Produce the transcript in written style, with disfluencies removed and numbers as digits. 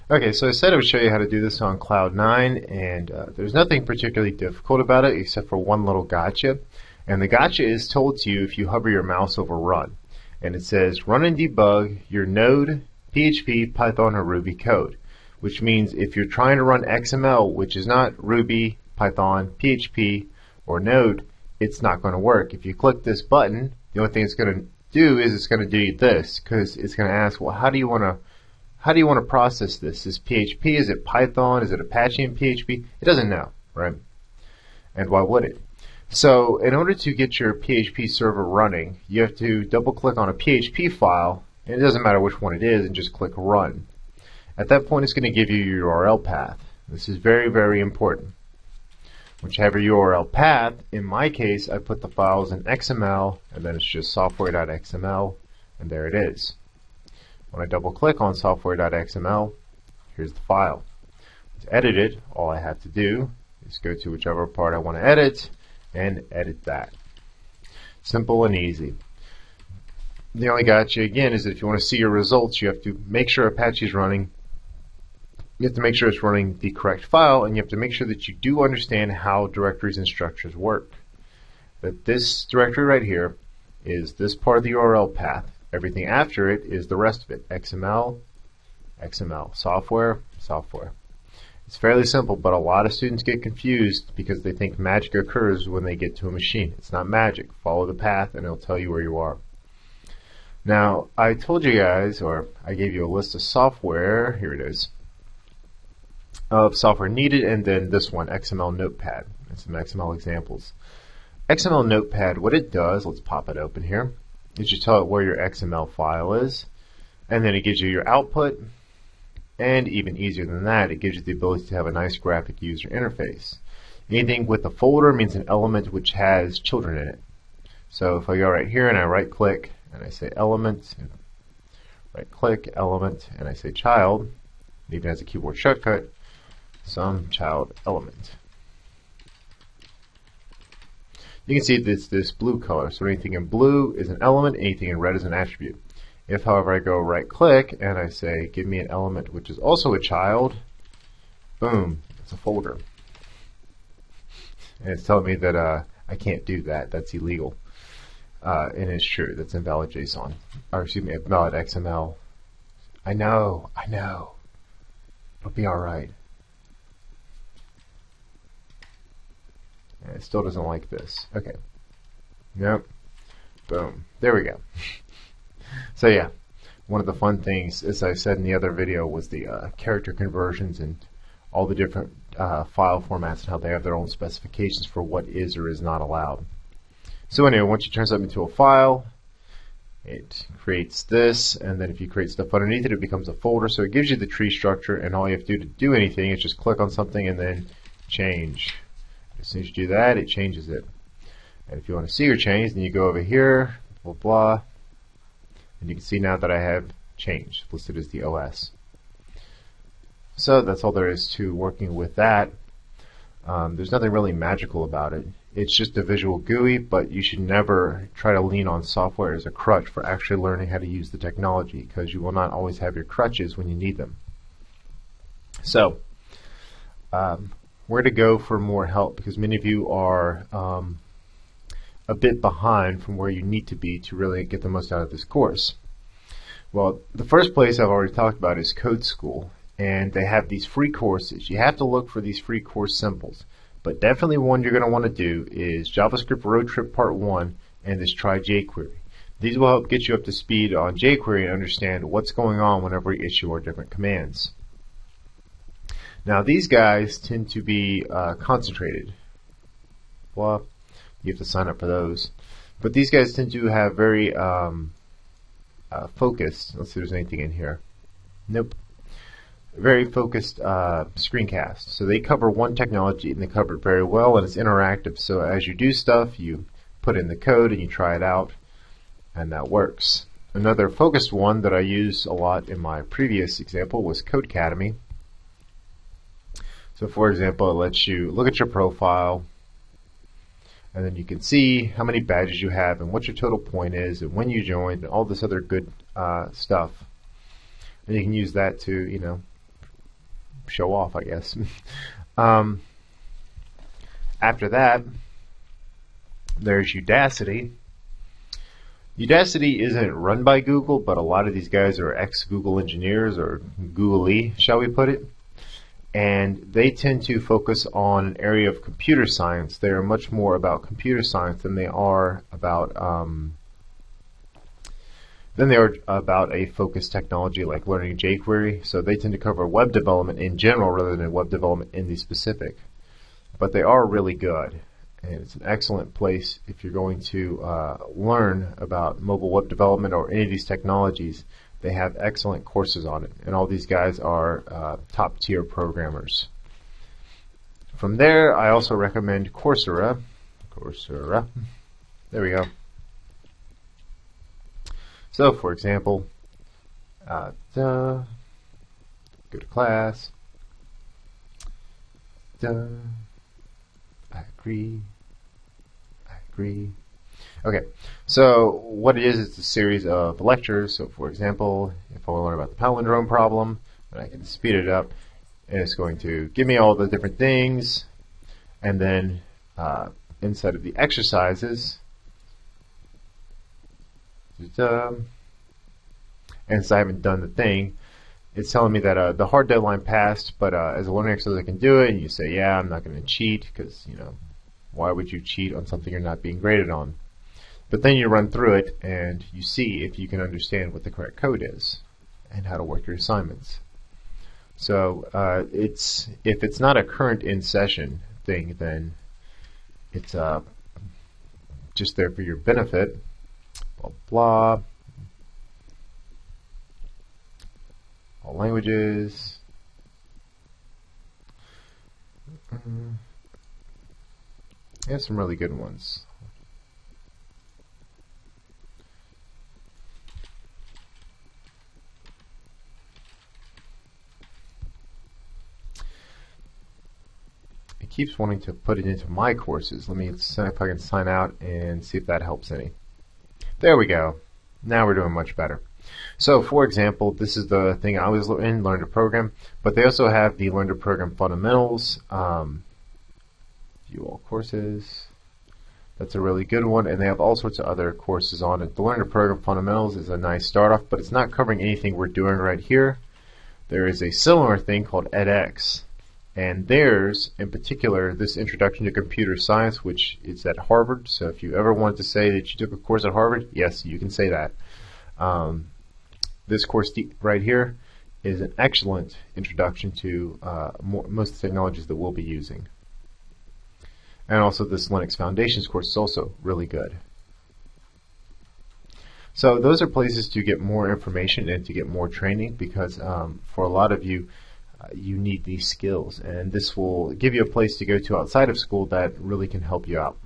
Okay, so I said I would show you how to do this on Cloud 9, and there's nothing particularly difficult about it except for one little gotcha. And the gotcha is told to you if you hover your mouse over Run. And it says, run and debug your Node, PHP, Python, or Ruby code. Which means if you're trying to run XML, which is not Ruby, Python, PHP, or Node, it's not going to work. If you click this button, the only thing it's going to do is it's going to do this, because it's going to ask, well, how do you want to process this? Is PHP? Is it Python? Is it Apache and PHP? It doesn't know, right? And why would it? So in order to get your PHP server running, you have to double click on a PHP file, and it doesn't matter which one it is, and just click Run. At that point, it's going to give you your URL path. This is very, very important. Once you have your URL path, in my case, I put the files in XML, and then it's just software.xml, and there it is. When I double click on software.xml, here's the file. To edit it, all I have to do is go to whichever part I want to edit and edit that. Simple and easy. The only gotcha again is that if you want to see your results, you have to make sure Apache is running. You have to make sure it's running the correct file, and you have to make sure that you do understand how directories and structures work. That this directory right here is this part of the URL path. Everything after it is the rest of it. XML, XML, software, software. It's fairly simple, but a lot of students get confused because they think magic occurs when they get to a machine. It's not magic. Follow the path and it'll tell you where you are. Now, I told you guys, or I gave you a list of software, here it is, of software needed, and then this one, XML Notepad, and some XML examples. XML Notepad, what it does, let's pop it open here, is you tell it where your XML file is, and then it gives you your output, and even easier than that, it gives you the ability to have a nice graphic user interface. Anything with a folder means an element which has children in it. So if I go right here and I right click and I say element, right click, element, and I say child, it even has a keyboard shortcut, some child element. You can see this blue color, so anything in blue is an element, anything in red is an attribute. If, however, I go right click and I say give me an element which is also a child, boom, it's a folder. And it's telling me that I can't do that, that's illegal. And it's true, that's invalid JSON, or excuse me, invalid XML. I know, it'll be alright. It still doesn't like this. Okay. Nope. Boom. There we go. So yeah, one of the fun things, as I said in the other video, was the character conversions and all the different file formats and how they have their own specifications for what is or is not allowed. So anyway, once you turn something into a file, it creates this, and then if you create stuff underneath it, it becomes a folder. So it gives you the tree structure, and all you have to do anything is just click on something and then change. As soon as you do that, it changes it. And if you want to see your change, then you go over here, blah, blah, and you can see now that I have changed, listed as the OS. So that's all there is to working with that. There's nothing really magical about it. It's just a visual GUI, but you should never try to lean on software as a crutch for actually learning how to use the technology, because you will not always have your crutches when you need them. So, where to go for more help, because many of you are a bit behind from where you need to be to really get the most out of this course. Well, the first place I've already talked about is Code School, and they have these free courses. You have to look for these free course symbols, but definitely one you're going to want to do is JavaScript Road Trip Part 1 and this Try jQuery. These will help get you up to speed on jQuery and understand what's going on whenever we issue our different commands. Now these guys tend to be concentrated. Well, you have to sign up for those. But these guys tend to have very focused, let's see if there's anything in here. Nope. Very focused screencast. So they cover one technology and they cover it very well, and it's interactive. So as you do stuff, you put in the code and you try it out, and that works. Another focused one that I use a lot in my previous example was Codecademy. So for example, it lets you look at your profile, and then you can see how many badges you have and what your total point is and when you joined and all this other good stuff. And you can use that to, show off, I guess. After that, there's Udacity. Udacity isn't run by Google, but a lot of these guys are ex-Google engineers, or Google-y, shall we put it. And they tend to focus on an area of computer science. They are much more about computer science than they are about a focused technology like learning jQuery. So they tend to cover web development in general rather than web development in the specific. But they are really good. And it's an excellent place if you're going to learn about mobile web development or any of these technologies. They have excellent courses on it, and all these guys are top-tier programmers. From there, I also recommend Coursera. There we go. So, for example, go to class. I agree. Okay, so what it is, it's a series of lectures. So for example, if I want to learn about the palindrome problem, then I can speed it up, and it's going to give me all the different things, and then inside of the exercises, and since I haven't done the thing, it's telling me that the hard deadline passed, but as a learning exercise I can do it, and you say, yeah, I'm not going to cheat, because, you know, why would you cheat on something you're not being graded on? But then you run through it and you see if you can understand what the correct code is and how to work your assignments. So if it's not a current in-session thing, then it's just there for your benefit. Blah, blah. All languages. There's some really good ones. It keeps wanting to put it into my courses. Let me see if I can sign out and see if that helps any. There we go. Now we're doing much better. So, for example, this is the thing I was in, Learn to Program, but they also have the Learn to Program Fundamentals. View all courses. That's a really good one, and they have all sorts of other courses on it. The Learn to Program Fundamentals is a nice start off, but it's not covering anything we're doing right here. There is a similar thing called edX, and theirs, in particular, this Introduction to Computer Science, which is at Harvard. So if you ever wanted to say that you took a course at Harvard, yes, you can say that. This course right here is an excellent introduction to most of the technologies that we'll be using. And also this Linux Foundations course is also really good. So those are places to get more information and to get more training, because for a lot of you, you need these skills, and this will give you a place to go to outside of school that really can help you out.